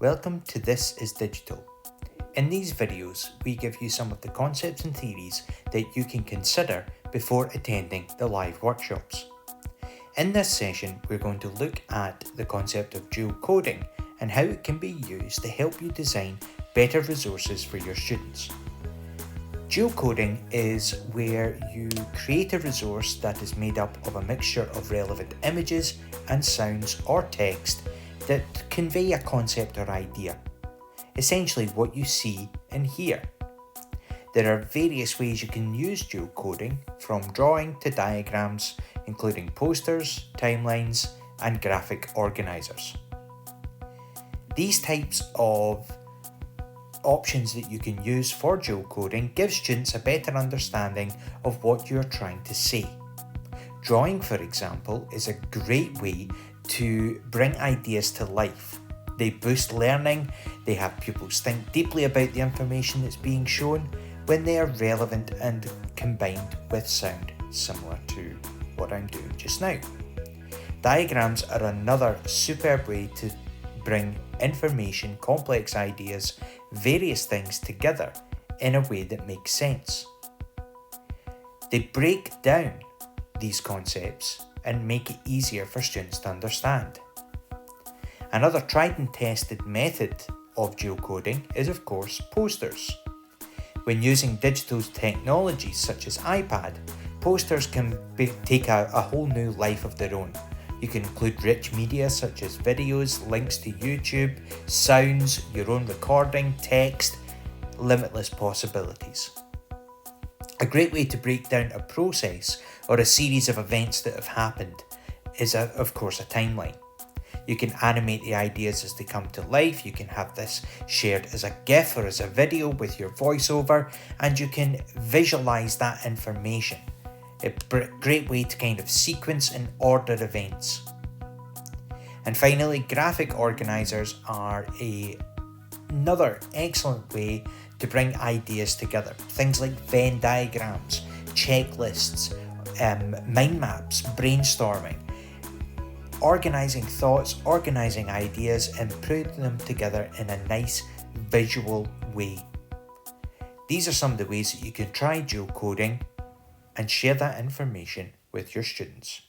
Welcome to This is Digital. In these videos, we give you some of the concepts and theories that you can consider before attending the live workshops. In this session, we're going to look at the concept of geocoding and how it can be used to help you design better resources for your students. Geocoding is where you create a resource that is made up of a mixture of relevant images and sounds or text that convey a concept or idea, essentially what you see and hear. There are various ways you can use geocoding, from drawing to diagrams, including posters, timelines, and graphic organisers. These types of options that you can use for geocoding give students a better understanding of what you're trying to say. Drawing, for example, is a great way to bring ideas to life. They boost learning, they have pupils think deeply about the information that's being shown when they are relevant and combined with sound, similar to what I'm doing just now. Diagrams are another superb way to bring information, complex ideas, various things together in a way that makes sense. They break down these concepts and make it easier for students to understand. Another tried and tested method of geocoding is, of course, posters. When using digital technologies such as iPad, posters can take a whole new life of their own. You can include rich media such as videos, links to YouTube, sounds, your own recording, text, limitless possibilities. A great way to break down a process or a series of events that have happened is, of course, a timeline. You can animate the ideas as they come to life, you can have this shared as a GIF or as a video with your voiceover, and you can visualize that information. A great way to kind of sequence and order events. And finally, graphic organisers are another excellent way to bring ideas together. Things like Venn diagrams, checklists, mind maps, brainstorming, organising thoughts, organising ideas, and putting them together in a nice visual way. These are some of the ways that you can try geocoding and share that information with your students.